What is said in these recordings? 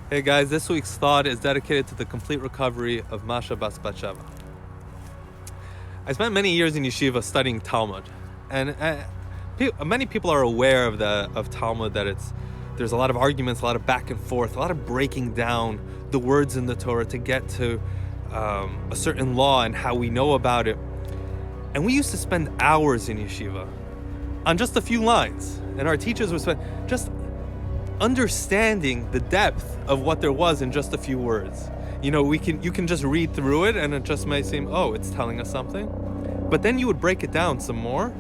Hey guys, this week's thought is dedicated to the complete recovery of Masha Bas Batsheva. I spent many years in yeshiva studying Talmud, and many people are aware of Talmud, that there's a lot of arguments, a lot of back and forth, a lot of breaking down the words in the Torah to get to a certain law and how we know about it. And we used to spend hours in yeshiva on just a few lines, and our teachers would spend just understanding the depth of what there was in just a few words. You can just read through it and it just may seem, oh, it's telling us something. But then you would break it down some more,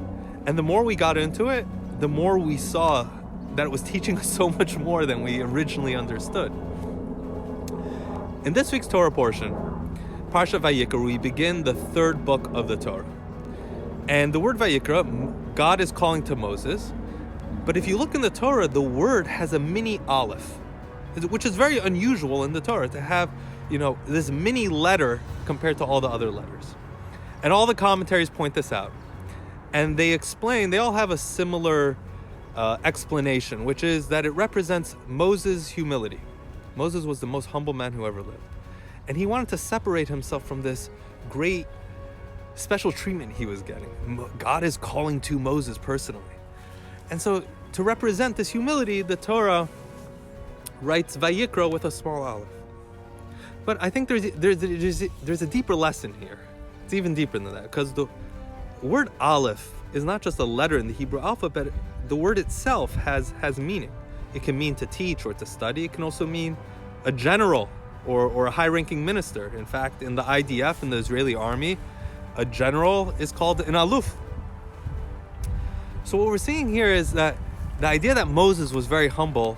and the more we got into it, the more we saw that it was teaching us so much more than we originally understood. In this week's Torah portion, Parsha Vayikra, we begin the third book of the Torah. And the word Vayikra, God is calling to Moses. But if you look in the Torah, the word has a mini aleph, which is very unusual in the Torah, to have, this mini letter compared to all the other letters. And all the commentaries point this out. And they all have a similar explanation, which is that it represents Moses' humility. Moses was the most humble man who ever lived. And he wanted to separate himself from this great special treatment he was getting. God is calling to Moses personally. And so, to represent this humility, the Torah writes Vayikra with a small aleph. But I think there's a deeper lesson here. It's even deeper than that, because the word aleph is not just a letter in the Hebrew alphabet. The word itself has meaning. It can mean to teach or to study. It can also mean a general or a high-ranking minister. In fact, in the IDF, in the Israeli army, a general is called an aluf. So what we're seeing here is that the idea that Moses was very humble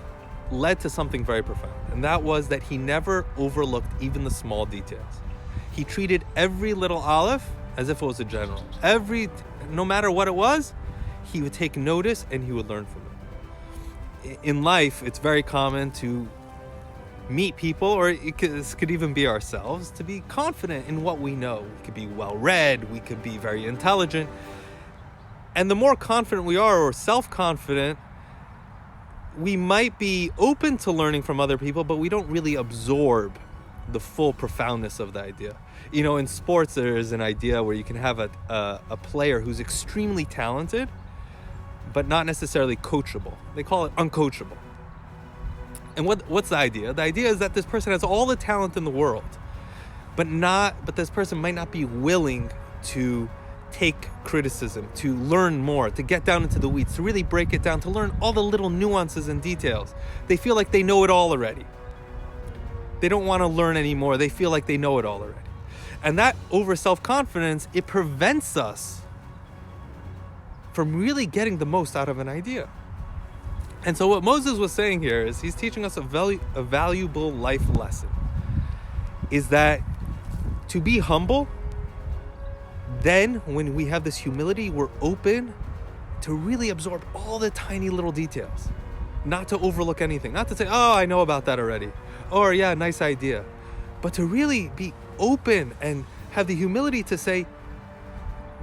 led to something very profound. And that was that he never overlooked even the small details. He treated every little aleph as if it was a general. No matter what it was, he would take notice and he would learn from it. In life, it's very common to meet people, or this could even be ourselves, to be confident in what we know. We could be well-read, we could be very intelligent. And the more confident we are, or self-confident, we might be open to learning from other people, but we don't really absorb the full profoundness of the idea. In sports, there is an idea where you can have a player who's extremely talented, but not necessarily coachable. They call it uncoachable. And what's the idea? The idea is that this person has all the talent in the world, but this person might not be willing to take criticism, to learn more, to get down into the weeds, to really break it down, to learn all the little nuances and details. They feel like they know it all already. They don't want to learn anymore. They feel like they know it all already. And that over self-confidence, it prevents us from really getting the most out of an idea. And so what Moses was saying here is he's teaching us a valuable life lesson, is that to be humble, then when we have this humility, we're open to really absorb all the tiny little details, not to overlook anything, not to say, oh, I know about that already, or yeah, nice idea, but to really be open and have the humility to say,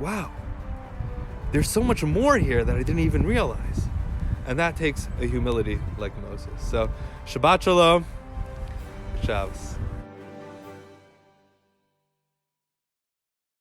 wow, there's so much more here that I didn't even realize. And that takes a humility like Moses. So, Shabbat Shalom, Shabbos.